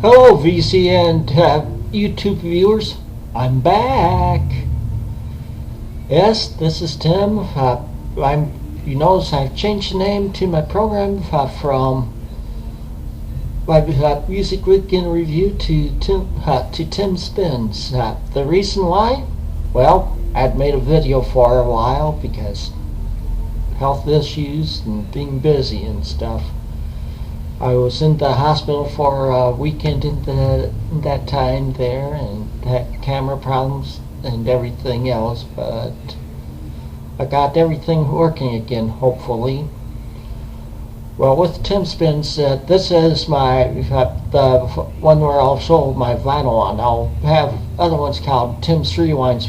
Hello, VC and YouTube viewers. I'm back. Yes, this is Tim. You notice I've changed the name to my program from Music Weekend Review to Tim Spins. The reason why? Well, I'd made a video for a while because health issues and being busy and stuff. I was in the hospital for a weekend in that time there, and had camera problems and everything else, but I got everything working again, hopefully. Well, with Tim Spins, this is the one where I'll show my vinyl on. I'll have other ones called Tim's Rewinds,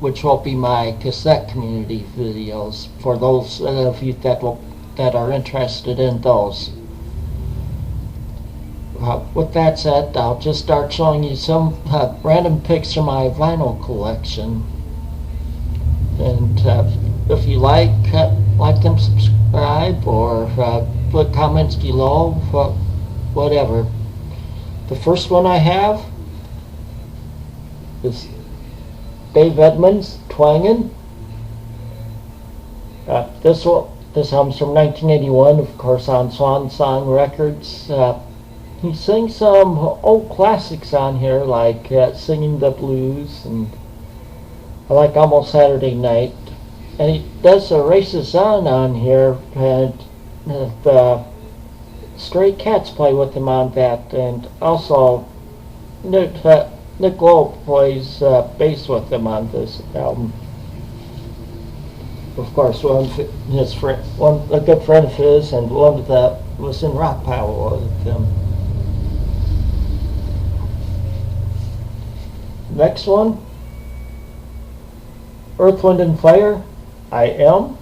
which will be my cassette community videos for those of you that are interested in those. With that said, I'll just start showing you some random pics from my vinyl collection. And if you like them, subscribe, or put comments below, whatever. The first one I have is Dave Edmunds, Twangin'. This album's from 1981, of course, on Swan Song Records. He sings some old classics on here, like Singing the Blues, and I like Almost Saturday Night. And he does a Races on here, and the Stray Cats play with him on that, and also Nick Lowe plays bass with him on this album. Of course, a good friend of his, and one that was in Rockpile with him. Next one, Earth, Wind and Fire, I Am.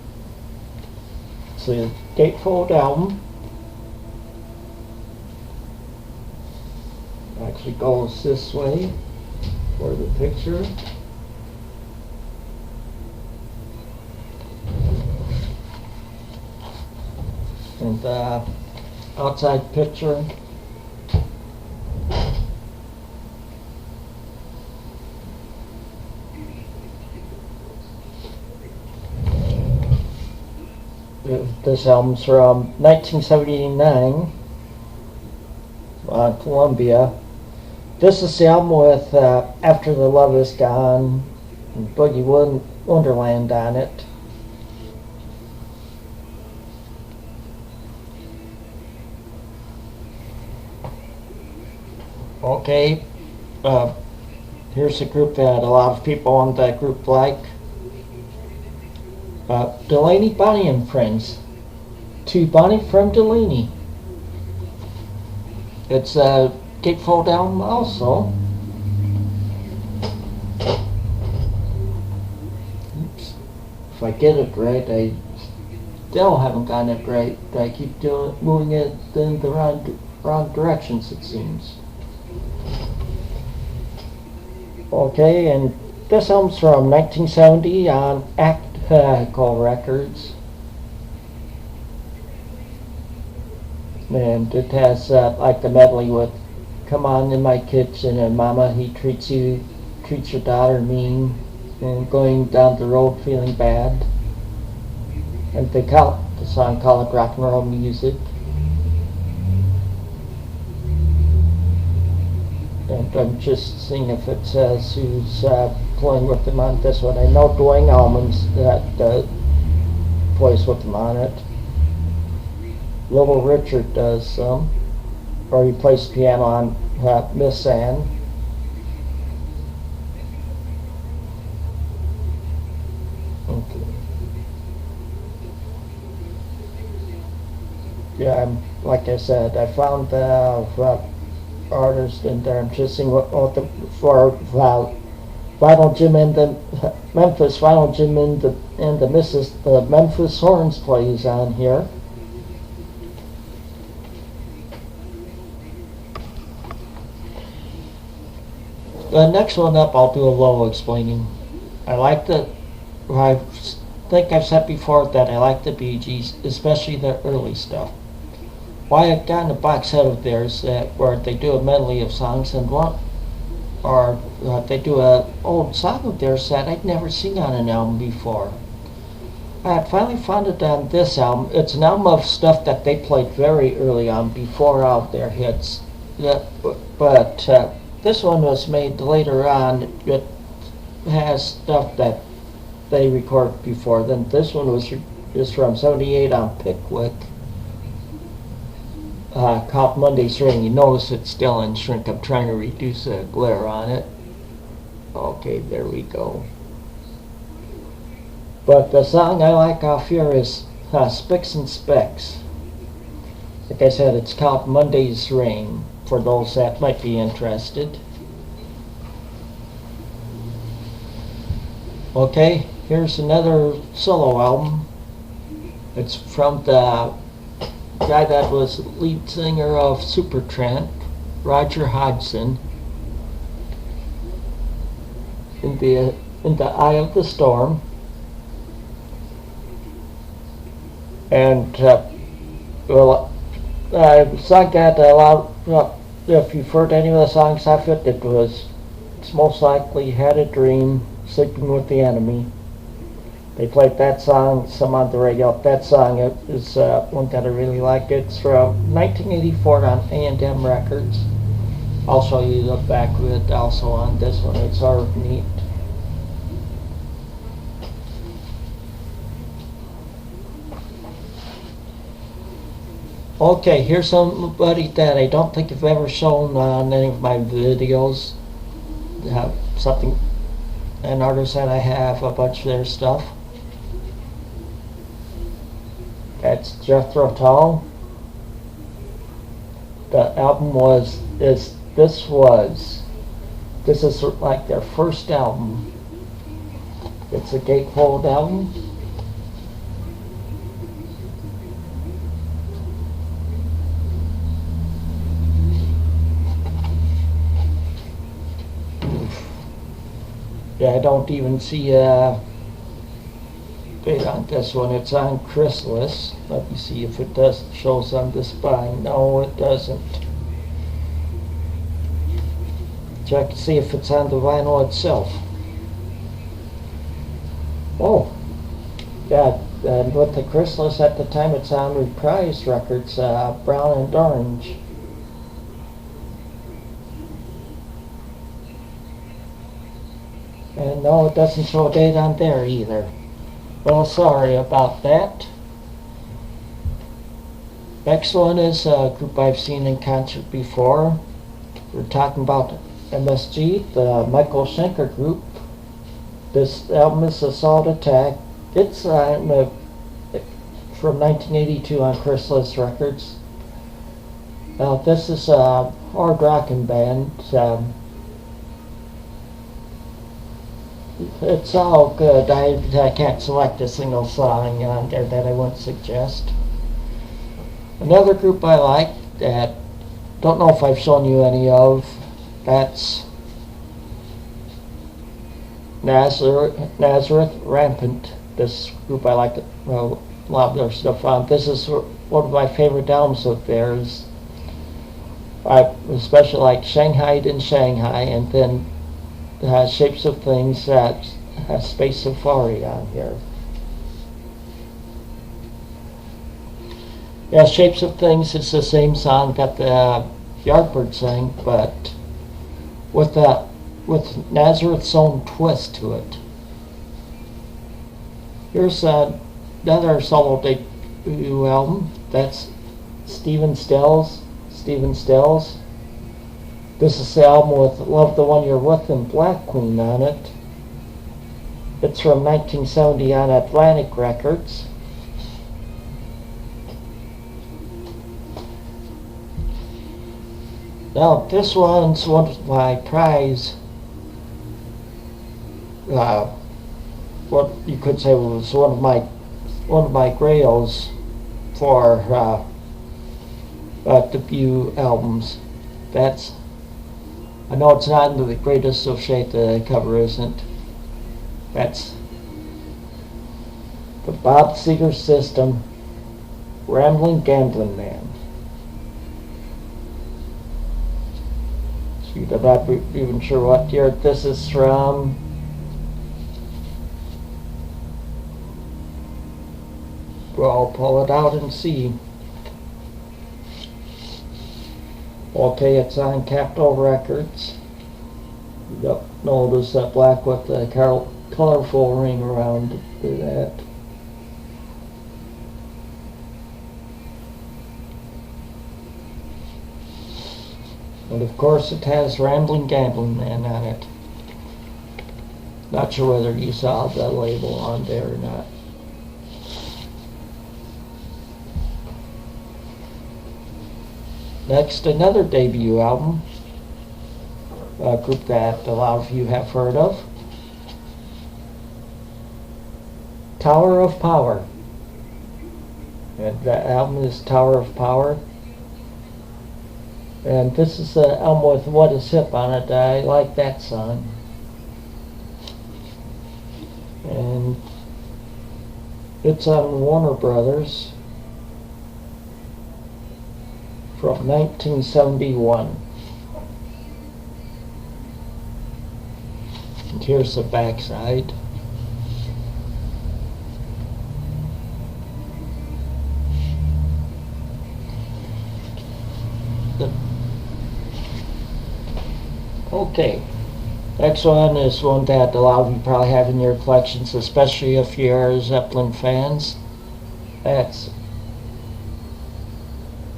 It's a gatefold album. Actually goes this way for the picture. And the outside picture. This album's from 1979 on Columbia. This is the album with After the Love Is Gone and Boogie Wonderland on it. Okay, here's a group that a lot of people on that group like. Delaney, Bonnie and Friends. To Bonnie from Delaney. It's a gatefold album also. Oops. If I get it right, I still haven't gotten it right. I keep moving it in the wrong directions, it seems. Okay, and this album's from 1970 on Actical Records. And it has like the medley with Come On in My Kitchen and Mama, He Treats Your Daughter Mean, and Going Down the Road Feeling Bad. And they call the song called Rock and Roll Music. And I'm just seeing if it says who's playing with them on this one. I know Dwayne Allman's that plays with them on it. Little Richard does some, or he plays piano on Miss Anne. Okay. Yeah, like I said, I found artists in there. I'm just seeing what for Vinyl Jim and the Memphis Vinyl Jim and the Memphis Horns plays on here. The next one up, I'll do a little explaining. I think I've said before that I like the Bee Gees, especially the early stuff. Why I got in a box set of theirs that where they do a medley of songs, and one or they do a old song of theirs that I'd never seen on an album before. I had finally found it on this album. It's an album of stuff that they played very early on, before all their hits. But this one was made later on. It has stuff that they recorded before. Then this one is from '78 on Pickwick, called Monday's Rain. You notice it's still in shrink. I'm trying to reduce the glare on it. Okay, there we go. But the song I like off here is Spicks and Specks. Like I said, it's called Monday's Rain, for those that might be interested. Okay, here's another solo album. It's from the guy that was lead singer of Supertramp, Roger Hodgson. In the Eye of the Storm. And I sung that a lot. If you've heard any of the songs off it, it's most likely Had a Dream, Sleeping with the Enemy. They played that song some on the radio. That song is one that I really like. It's from 1984 on A&M Records. I'll show you the back of it also on this one. It's sort of neat. Okay, here's somebody that I don't think I've ever shown on any of my videos. An artist that I have a bunch of their stuff. That's Jethro Tull. The album this is like their first album. It's a gatefold album. Yeah, I don't even see a date on this one. It's on Chrysalis. Let me see if it shows on the spine. No, it doesn't. Check to see if it's on the vinyl itself. Oh, yeah, and with the Chrysalis at the time, it's on Reprise Records, Brown and Orange. And no, it doesn't show a date on there either. Well, sorry about that. Next one is a group I've seen in concert before. We're talking about MSG, the Michael Schenker group. This album is Assault Attack. It's from 1982 on Chrysalis Records. This is a hard rockin' band. It's all good. I can't select a single song on there that I wouldn't suggest. Another group I like that don't know if I've shown you any of, that's Nazareth Rampant. This group I like a lot of their stuff on. This is one of my favorite albums of theirs. I especially like Shanghai in Shanghai, and then Shapes of Things, that Space Safari on here. Yeah, Shapes of Things is the same song that the Yardbirds sang, but with Nazareth's own twist to it. Here's another solo debut album. That's Stephen Stills. This is the album with Love the One You're With and Black Queen on it. It's from 1970 on Atlantic Records. Now this one's one of my prize, what you could say was one of my grails for debut albums. I know it's not in the greatest of shape, the cover isn't. That's the Bob Seger System, Rambling Gambling Man. Shoot, I'm not even sure what year this is from. Well, I'll pull it out and see. Okay, it's on Capitol Records. Yep, notice that black with the colorful ring around that. And of course it has Rambling Gambling Man on it. Not sure whether you saw the label on there or not. Next, another debut album. A group that a lot of you have heard of. Tower of Power. And the album is Tower of Power. And this is the album with What Is Hip on it. I like that song. And it's on Warner Brothers from 1971. And here's the backside. Okay, next one is one that a lot of you probably have in your collections, especially if you're Zeppelin fans. That's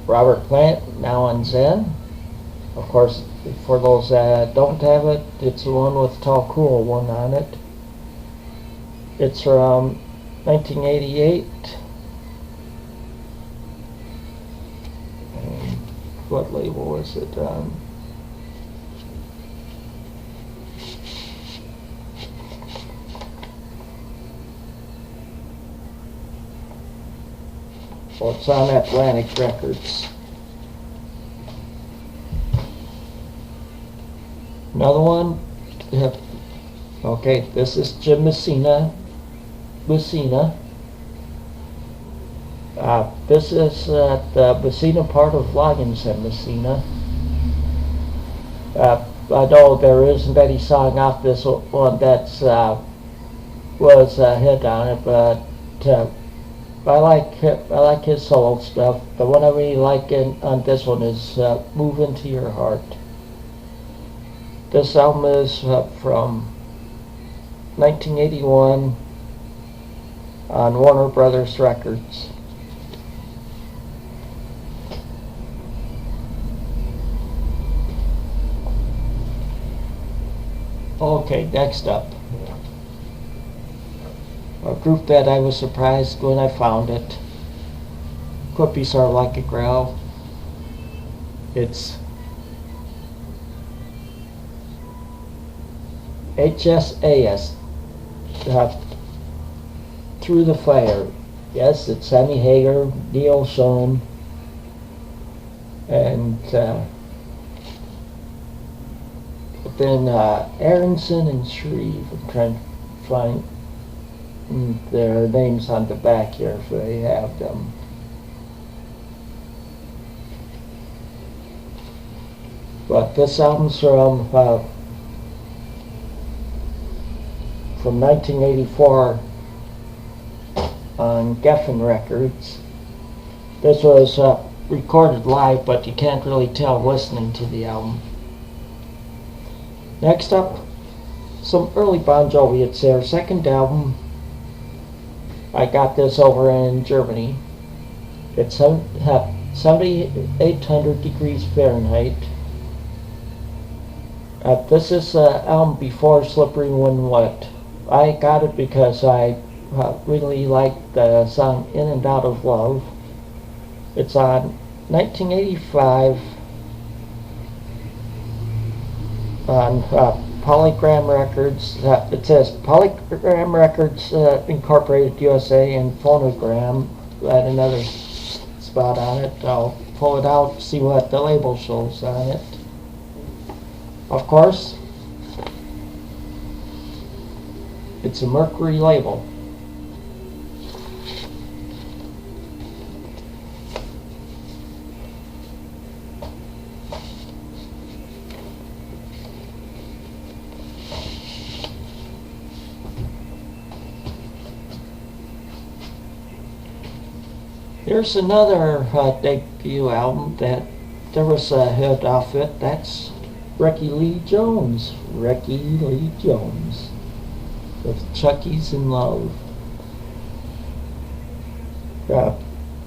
Robert Plant, Now on Zen. Of course, for those that don't have it, it's the one with Tall Cool one on it. It's from 1988. And what label was it on? Well, it's on Atlantic Records. Another one. Okay, this is Jim Messina. This is the Messina part of Loggins and Messina. I know there isn't any song off this one that's was a hit on it, but I like his solo stuff. The one I really like on this one is Move Into Your Heart. This album is from 1981 on Warner Brothers Records. Okay, next up. A group that I was surprised when I found it. Could be sort of like a growl. It's HSAS. Through the Fire. Yes, it's Sammy Hagar, Neil Schon, and then Aronson and Shreve. I'm trying to find their names on the back here if they have them. But this album's from 1984 on Geffen Records. This was recorded live, but you can't really tell listening to the album. Next up, some early Bon Jovi. It's their second album. I got this over in Germany. It's 7,800 degrees Fahrenheit. This is the album before Slippery When Wet. I got it because I really liked the song In and Out of Love. It's on 1985 on Polygram Records. It says Polygram Records Incorporated USA and Phonogram at another spot on it. I'll pull it out, see what the label shows on it. Of course, it's a Mercury label. Here's another debut album that there was a hit off it. That's Ricky Lee Jones. Ricky Lee Jones with Chucky's in Love.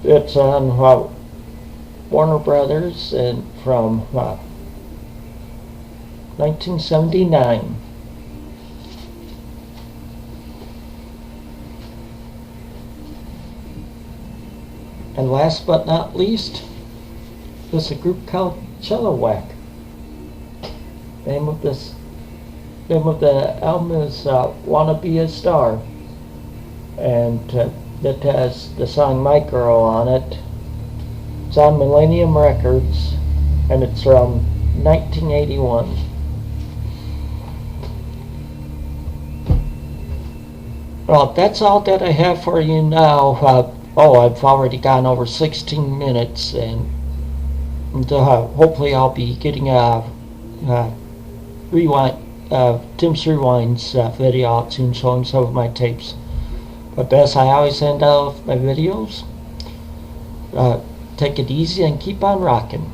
It's on Warner Brothers and from 1979. And last but not least, there's a group called Chilliwack. Name of the album is "Wanna Be a Star," and it has the song "My Girl" on it. It's on Millennium Records, and it's from 1981. Well, that's all that I have for you now. I've already gone over 16 minutes, and hopefully I'll be getting a rewind, Tim's Rewinds video out soon, showing some of my tapes. But as I always end out my videos, take it easy and keep on rocking.